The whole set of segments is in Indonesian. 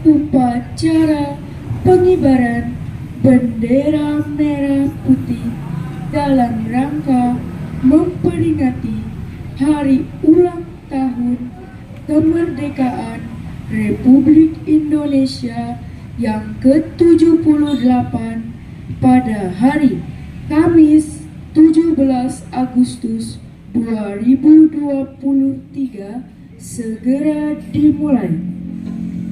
upacara pengibaran bendera merah putih dalam rangka memperingati Hari Ulang Tahun Kemerdekaan Republik Indonesia yang ke-78 pada hari Kamis 17 Agustus 2023 segera dimulai.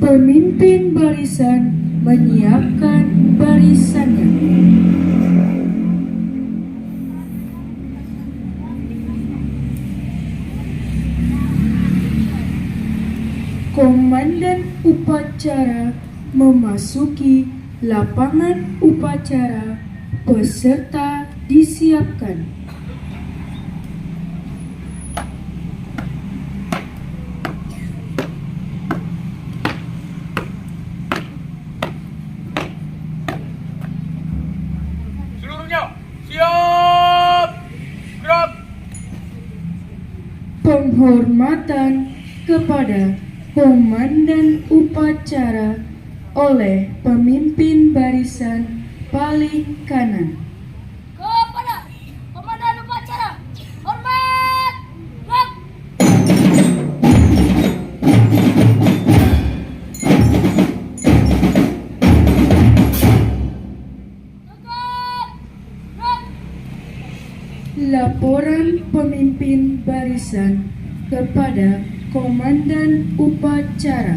Pemimpin barisan menyiapkan barisannya. Komandan upacara memasuki lapangan upacara, peserta disiapkan. Seluruhnya siap, gerak. Penghormatan kepada komandan upacara oleh pemimpin barisan paling kanan. Kepada komandan upacara, hormat, gerak. Tegak, gerak. Laporan pemimpin barisan kepada komandan upacara.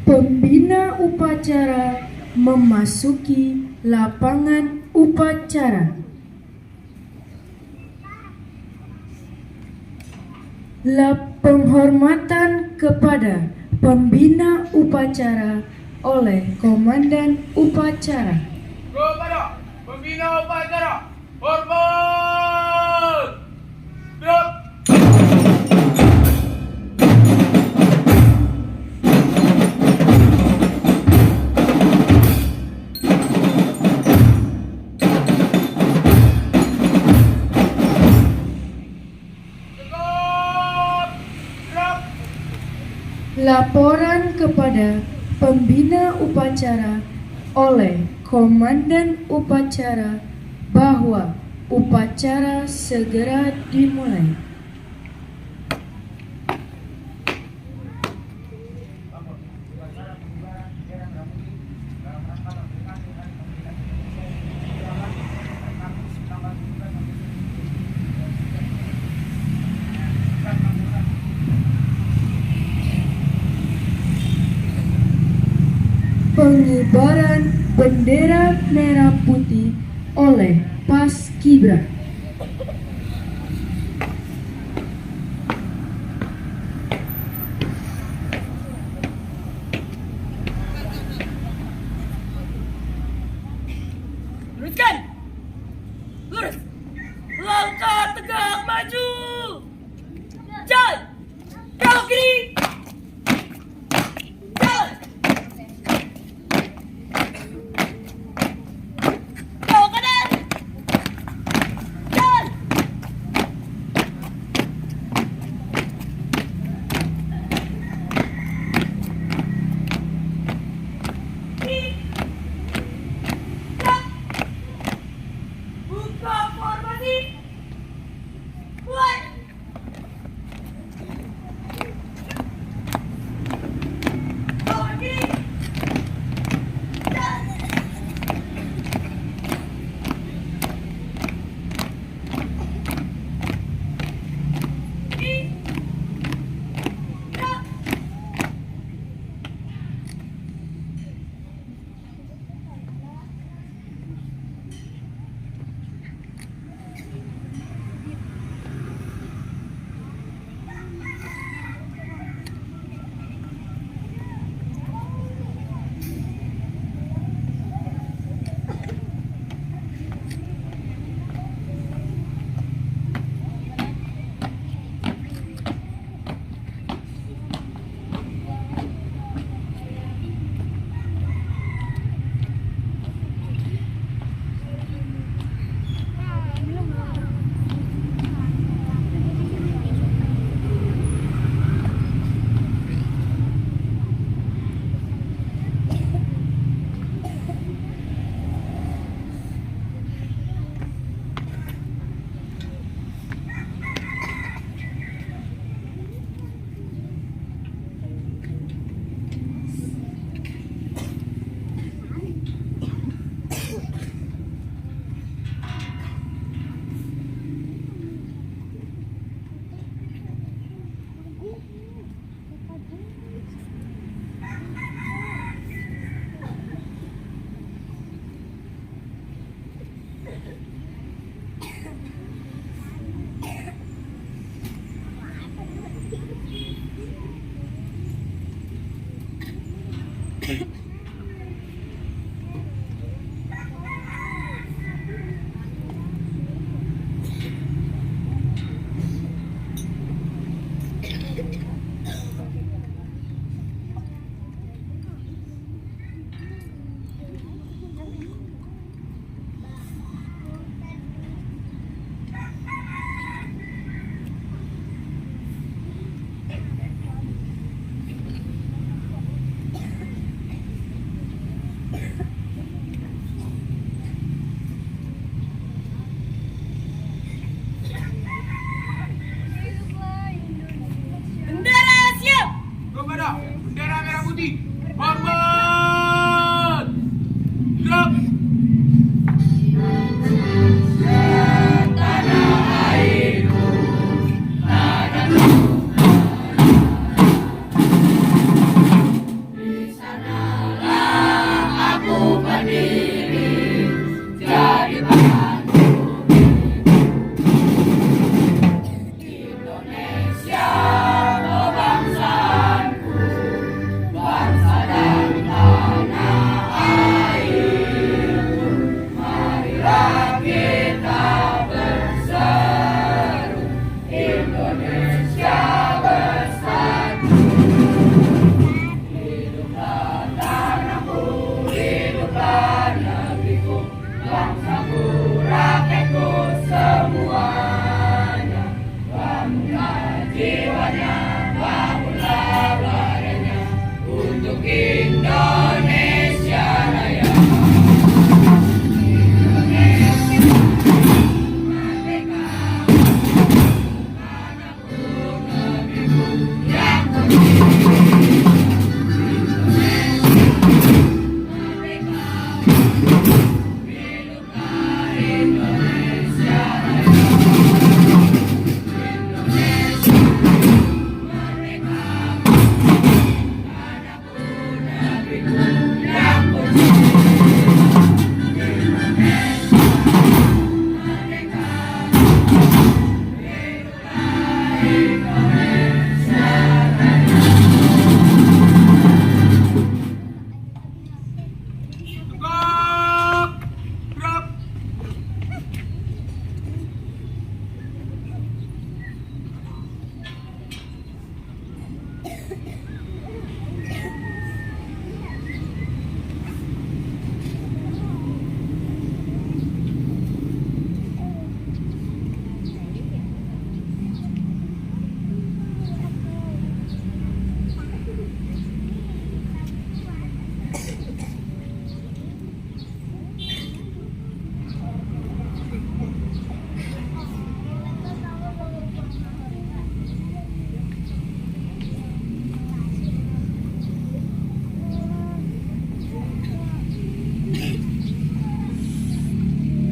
Pembina upacara memasuki lapangan upacara. Penghormatan kepada pembina upacara oleh komandan upacara. Kepada pembina upacara, hormat, gerak. Laporan kepada pembina upacara oleh komandan upacara bahwa upacara segera dimulai. Pengibaran bendera merah putih oleh Paskibra. Luruskan, lurus, langkah tegak maju, jalan, belok kiri, jalan, belok kanan, Bendera siap. Kepada bendera merah putih. Hormat. Gerak. Tegak. Gerak.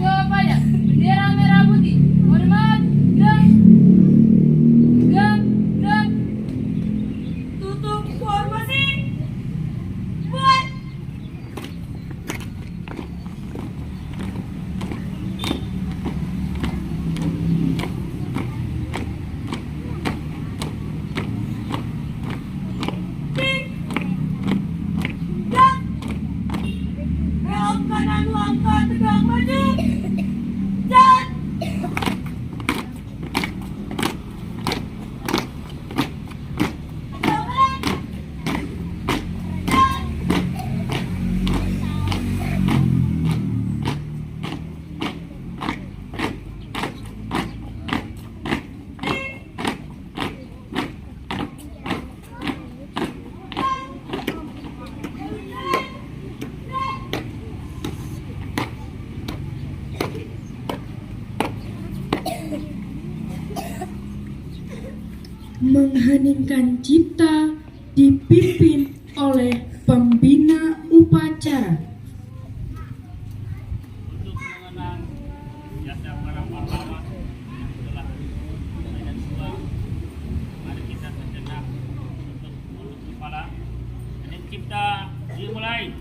Kepada bendera merah putih. Hormat. Gerak. Gerak. Gerak. Tutup formasi. Buat. Tik. Jak. Belok kanan langkah tegak maju. Dan mengheningkan cipta dipimpin oleh pembina upacara. Untuk mengenang jasa para pahlawan yang telah medan juang, mari kita sejenak untuk tunduk kepala. Hening cipta dimulai.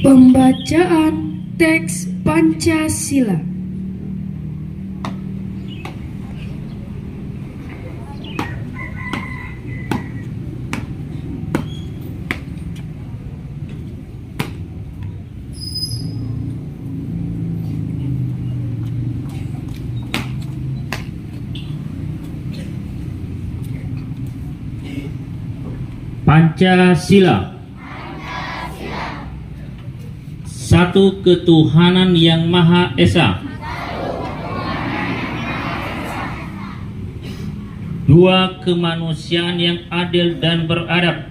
Pembacaan teks Pancasila. Pancasila. Satu ketuhanan yang Maha Esa. Dua kemanusiaan yang adil dan beradab.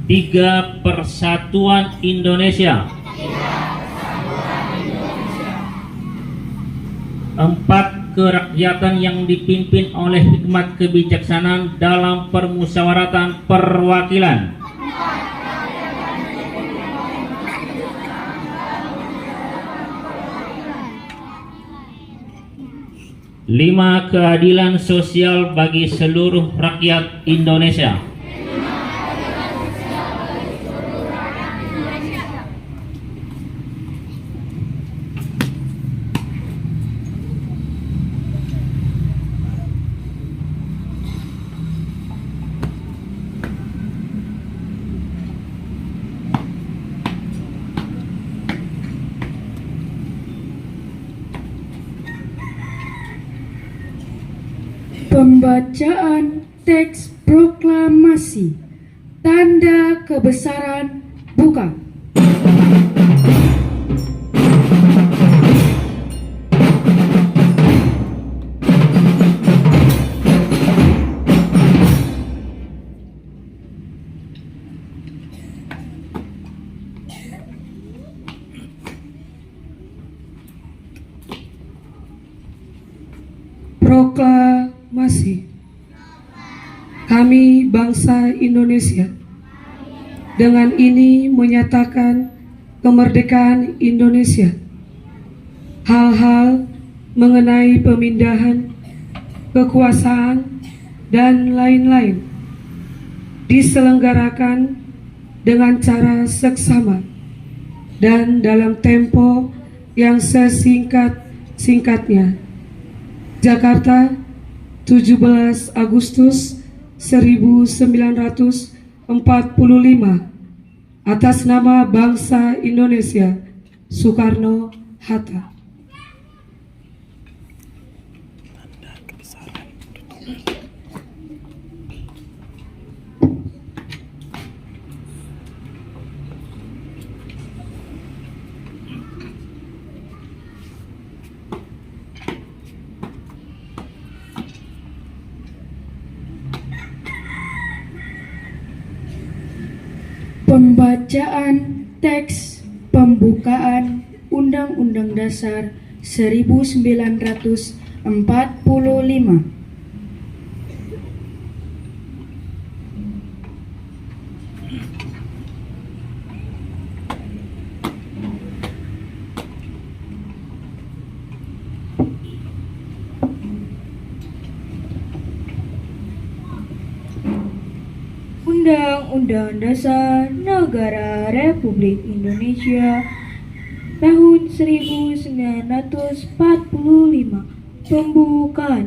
Tiga persatuan Indonesia. Empat kerakyatan yang dipimpin oleh hikmat kebijaksanaan dalam permusyawaratan perwakilan. Lima keadilan sosial bagi seluruh rakyat Indonesia. Pembacaan teks proklamasi. Tanda kebesaran buka. Proklamasi. Kami bangsa Indonesia dengan ini menyatakan kemerdekaan Indonesia. Hal-hal mengenai pemindahan kekuasaan dan lain-lain diselenggarakan dengan cara seksama dan dalam tempo yang sesingkat-singkatnya. Jakarta, 17 Agustus 1945. Atas nama bangsa Indonesia, Soekarno-Hatta. Pembacaan teks pembukaan Undang-Undang Dasar 1945. Undang-Undang Dasar Negara Republik Indonesia tahun 1945 pembukaan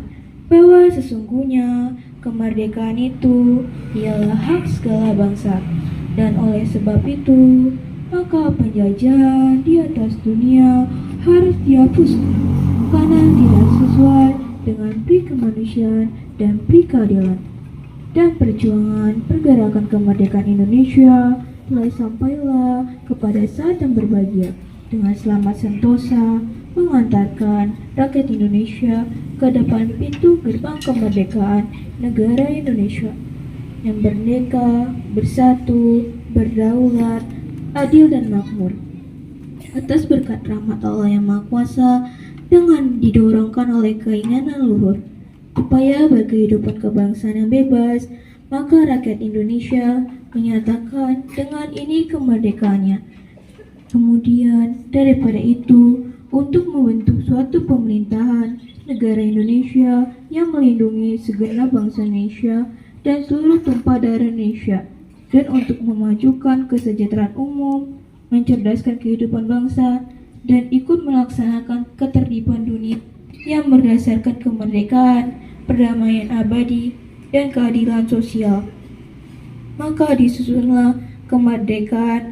bahwa sesungguhnya kemerdekaan itu ialah hak segala bangsa, dan oleh sebab itu maka penjajahan di atas dunia harus dihapuskan karena tidak sesuai dengan pri kemanusiaan dan pri keadilan. Dan perjuangan pergerakan kemerdekaan Indonesia telah sampailah kepada saat yang berbahagia dengan selamat sentosa mengantarkan rakyat Indonesia ke depan pintu gerbang kemerdekaan negara Indonesia yang merdeka, bersatu, berdaulat, adil dan makmur. Atas berkat rahmat Allah yang Maha Kuasa dengan didorongkan oleh keinginan luhur upaya berkehidupan kebangsaan yang bebas, maka rakyat Indonesia menyatakan dengan ini kemerdekaannya. Kemudian daripada itu, untuk membentuk suatu pemerintahan negara Indonesia yang melindungi segenap bangsa Indonesia dan seluruh tumpah darah Indonesia, dan untuk memajukan kesejahteraan umum, mencerdaskan kehidupan bangsa, dan ikut melaksanakan ketertiban dunia yang berdasarkan kemerdekaan, perdamaian abadi, dan keadilan sosial. Maka disusunlah kemerdekaan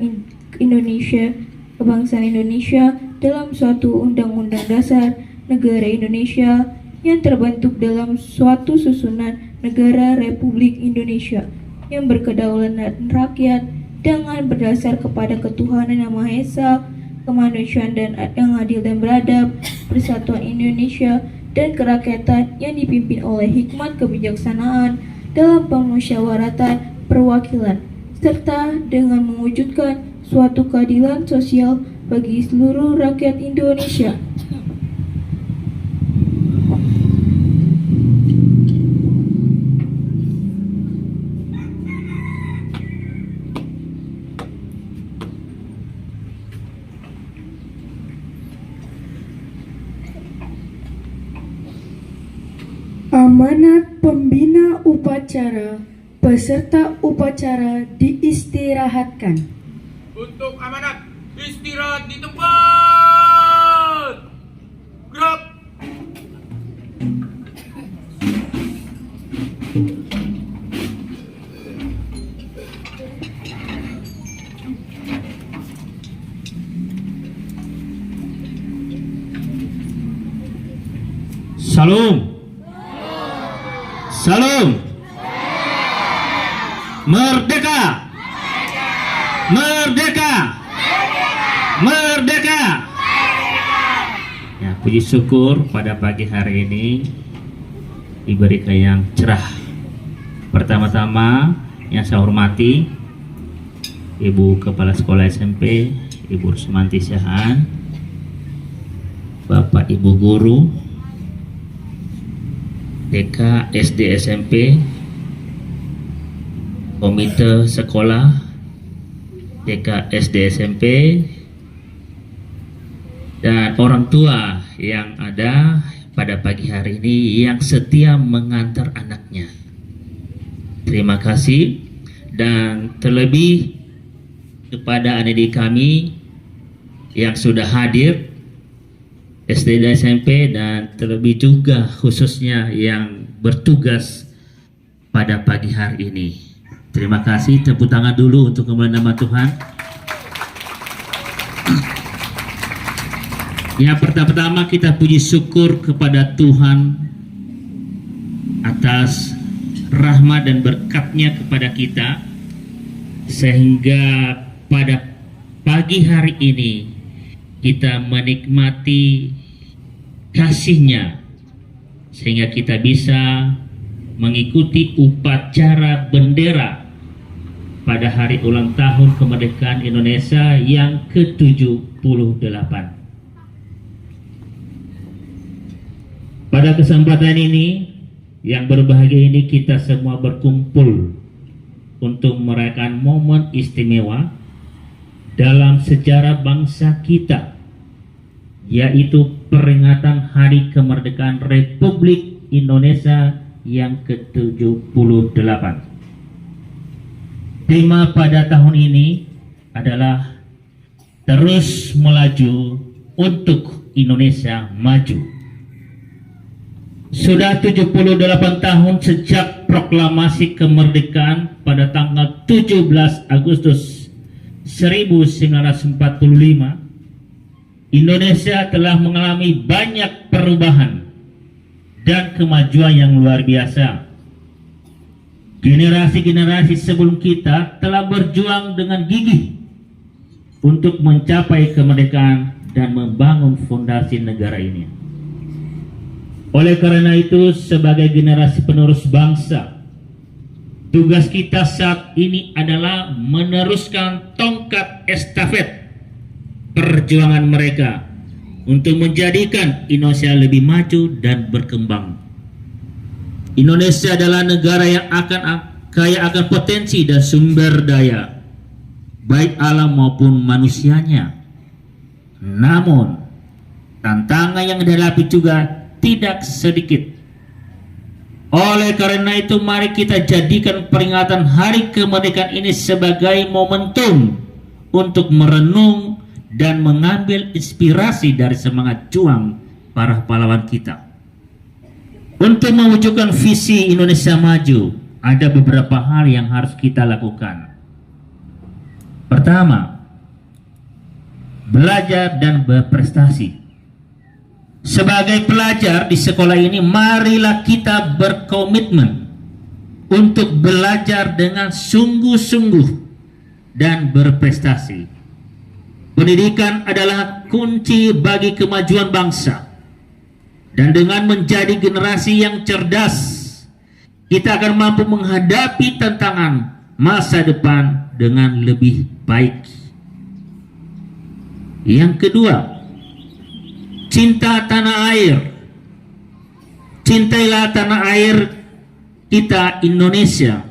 Indonesia, kebangsaan Indonesia dalam suatu Undang-Undang Dasar Negara Indonesia yang terbentuk dalam suatu susunan negara Republik Indonesia yang berkedaulatan rakyat dengan berdasar kepada ketuhanan yang Maha Esa, kemanusiaan dan yang adil dan beradab, persatuan Indonesia dan kerakyatan yang dipimpin oleh hikmat kebijaksanaan dalam pemusyawaratan perwakilan, serta dengan mewujudkan suatu keadilan sosial bagi seluruh rakyat Indonesia. Amanat pembina upacara peserta upacara diistirahatkan. Untuk amanat, istirahat di tempat. Gerak. Salam. Salam. Merdeka. Merdeka. Merdeka. Ya, puji syukur pada pagi hari ini diberikan yang cerah. Pertama-tama yang saya hormati Ibu Kepala Sekolah SMP, Ibu Rusmanti Syahan, Bapak Ibu Guru, TK, SD, SMP, Komite Sekolah, TK, SD, SMP, dan orang tua yang ada pada pagi hari ini yang setia mengantar anaknya. Terima kasih, dan terlebih kepada adik kami yang sudah hadir SD dan SMP, dan terlebih juga khususnya yang bertugas pada pagi hari ini. Terima kasih, tepuk tangan dulu untuk kemuliaan nama Tuhan. Yang pertama kita puji syukur kepada Tuhan atas rahmat dan berkat-Nya kepada kita, sehingga pada pagi hari ini kita menikmati kasih-Nya, sehingga kita bisa mengikuti upacara bendera pada hari ulang tahun kemerdekaan Indonesia yang ke-78. Pada kesempatan ini yang berbahagia ini, kita semua berkumpul untuk merayakan momen istimewa dalam sejarah bangsa kita, yaitu peringatan Hari Kemerdekaan Republik Indonesia yang ke-78. Tema pada tahun ini adalah terus melaju untuk Indonesia maju. Sudah 78 tahun sejak proklamasi kemerdekaan pada tanggal 17 Agustus 1945, Indonesia telah mengalami banyak perubahan dan kemajuan yang luar biasa. Generasi-generasi sebelum kita telah berjuang dengan gigih untuk mencapai kemerdekaan dan membangun fondasi negara ini. Oleh karena itu, sebagai generasi penerus bangsa, tugas kita saat ini adalah meneruskan tongkat estafet perjuangan mereka untuk menjadikan Indonesia lebih maju dan berkembang. Indonesia adalah negara yang kaya akan potensi dan sumber daya, baik alam maupun manusianya. Namun, tantangan yang dihadapi juga tidak sedikit. Oleh karena itu, mari kita jadikan peringatan Hari Kemerdekaan ini sebagai momentum untuk merenung dan mengambil inspirasi dari semangat juang para pahlawan kita. Untuk mewujudkan visi Indonesia maju, ada beberapa hal yang harus kita lakukan. Pertama, belajar dan berprestasi. Sebagai pelajar di sekolah ini, marilah kita berkomitmen untuk belajar dengan sungguh-sungguh dan berprestasi. Pendidikan adalah kunci bagi kemajuan bangsa. Dan dengan menjadi generasi yang cerdas, kita akan mampu menghadapi tantangan masa depan dengan lebih baik. Yang kedua, cinta tanah air. Cintailah tanah air kita Indonesia.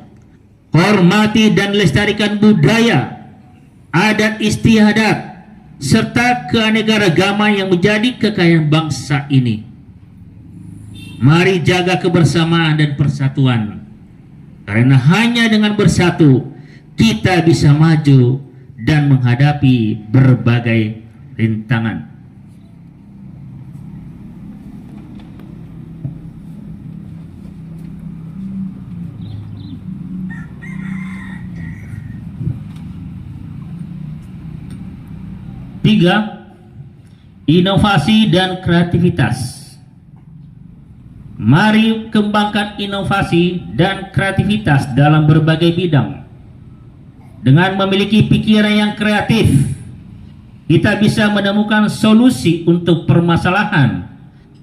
Hormati dan lestarikan budaya, adat istiadat, serta keanekaragaman yang menjadi kekayaan bangsa ini. Mari jaga kebersamaan dan persatuan, karena hanya dengan bersatu kita bisa maju dan menghadapi berbagai rintangan. Tiga, inovasi dan kreativitas. Mari kembangkan inovasi dan kreativitas dalam berbagai bidang. Dengan memiliki pikiran yang kreatif, kita bisa menemukan solusi untuk permasalahan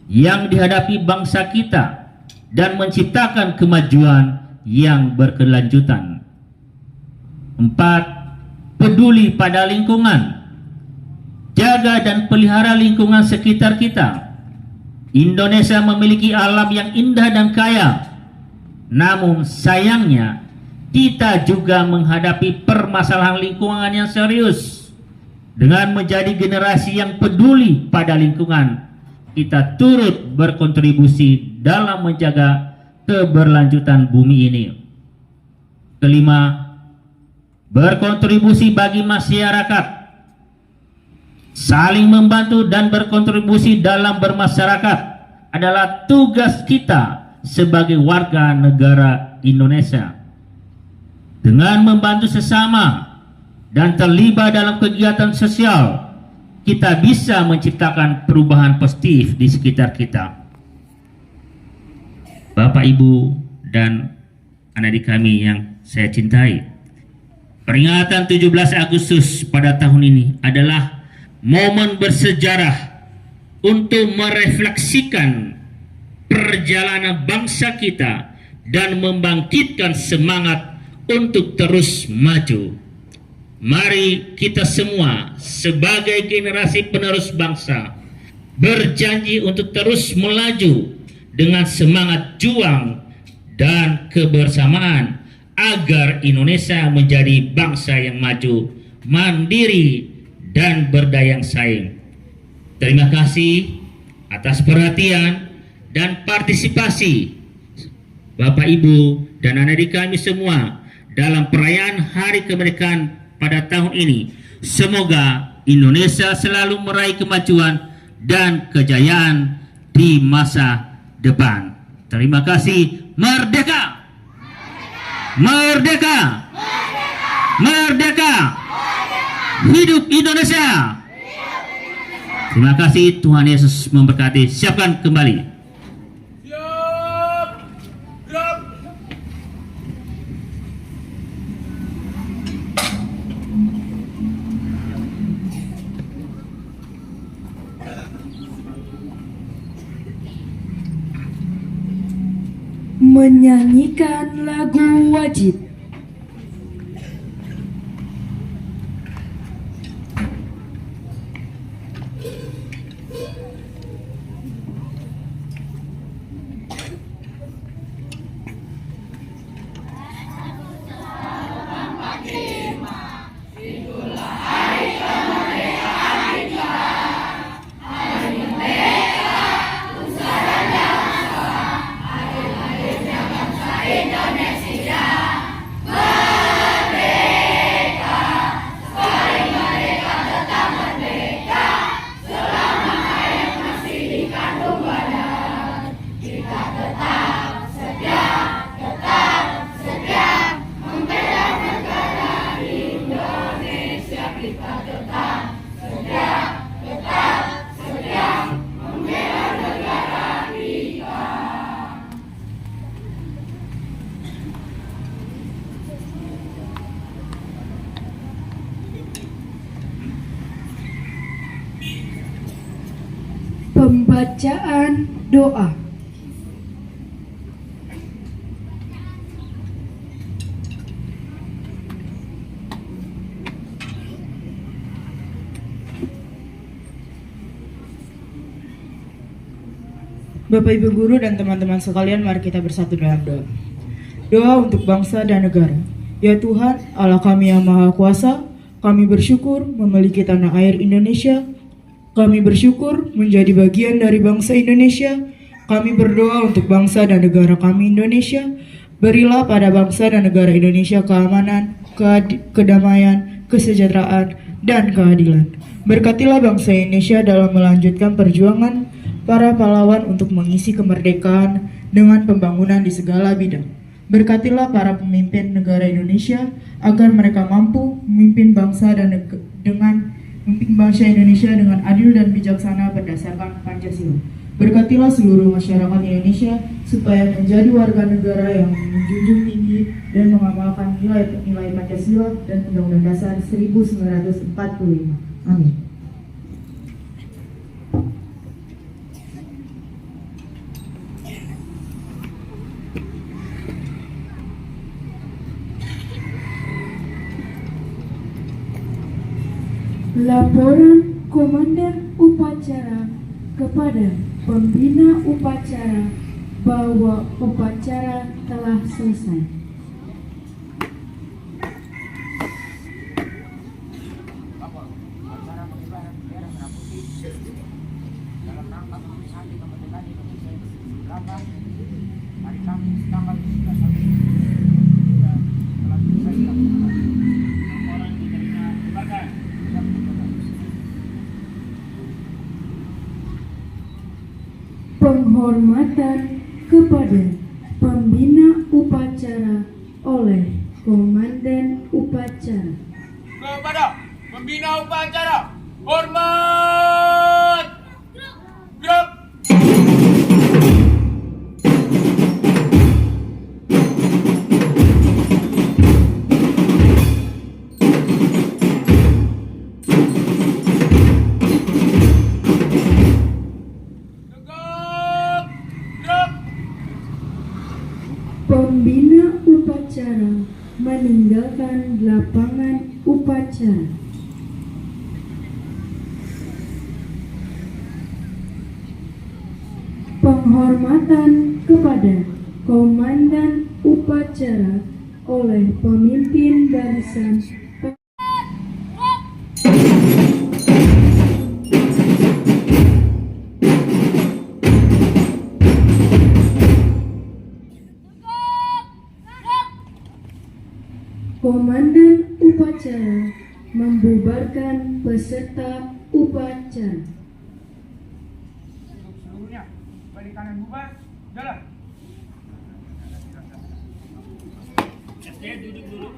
yang dihadapi bangsa kita dan menciptakan kemajuan yang berkelanjutan. 4. Peduli pada lingkungan. Jaga dan pelihara lingkungan sekitar kita. Indonesia memiliki alam yang indah dan kaya. Namun sayangnya, kita juga menghadapi permasalahan lingkungan yang serius. Dengan menjadi generasi yang peduli pada lingkungan, kita turut berkontribusi dalam menjaga keberlanjutan bumi ini. Kelima, berkontribusi bagi masyarakat. Saling membantu dan berkontribusi dalam bermasyarakat adalah tugas kita sebagai warga negara Indonesia. Dengan membantu sesama dan terlibat dalam kegiatan sosial, kita bisa menciptakan perubahan positif di sekitar kita. Bapak, Ibu, dan anak-adik kami yang saya cintai, peringatan 17 Agustus pada tahun ini adalah momen bersejarah untuk merefleksikan perjalanan bangsa kita dan membangkitkan semangat untuk terus maju. Mari kita semua sebagai generasi penerus bangsa berjanji untuk terus melaju dengan semangat juang dan kebersamaan agar Indonesia menjadi bangsa yang maju, mandiri, dan berdaya saing. Terima kasih atas perhatian dan partisipasi Bapak, Ibu, dan adik kami semua dalam perayaan Hari Kemerdekaan pada tahun ini. Semoga Indonesia selalu meraih kemajuan dan kejayaan di masa depan. Terima kasih. Merdeka! Merdeka! Merdeka! Merdeka! Hidup Indonesia! Terima kasih, Tuhan Yesus memberkati. Siapkan kembali. Siap! Gerak! Menyanyikan lagu wajib. Pembacaan doa. Bapak Ibu Guru dan teman-teman sekalian, mari kita bersatu dalam doa. Doa untuk bangsa dan negara. Ya Tuhan, Allah kami yang Maha Kuasa, kami bersyukur memiliki tanah air Indonesia. Kami bersyukur menjadi bagian dari bangsa Indonesia. Kami berdoa untuk bangsa dan negara kami Indonesia. Berilah pada bangsa dan negara Indonesia keamanan, kedamaian, kesejahteraan, dan keadilan. Berkatilah bangsa Indonesia dalam melanjutkan perjuangan para pahlawan untuk mengisi kemerdekaan dengan pembangunan di segala bidang. Berkatilah para pemimpin negara Indonesia agar mereka mampu memimpin bangsa Indonesia dengan adil dan bijaksana berdasarkan Pancasila. Berkatilah seluruh masyarakat Indonesia supaya menjadi warga negara yang menjunjung tinggi dan mengamalkan nilai-nilai Pancasila dan Undang-Undang Dasar 1945. Amin. Laporan Komandan Upacara kepada Pembina Upacara bahwa upacara telah selesai. Penghormatan kepada Pembina Upacara oleh Komandan Upacara. Kepada pembina upacara, hormat! Gerak! Tegak! Gerak! Pembina upacara meninggalkan lapangan upacara. Penghormatan kepada Komandan Upacara oleh pemimpin barisan. Komandan Upacara membubarkan peserta upacara. Untuk seluruhnya, balik kanan bubar, jalan. SD duduk dulu.